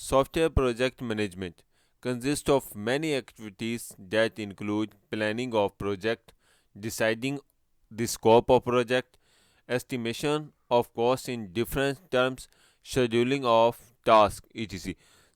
Software project management consists of many activities that include planning of project, deciding the scope of project, estimation of costs in different terms, scheduling of tasks, etc.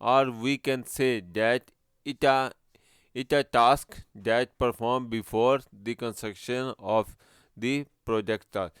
or we can say that it a task that perform before the construction of the project task۔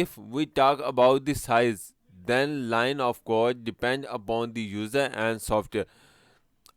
if we talk about the size then line of code depend upon the user and software۔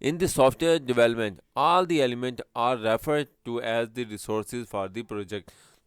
In the software development, all the elements are referred to as the resources for the project.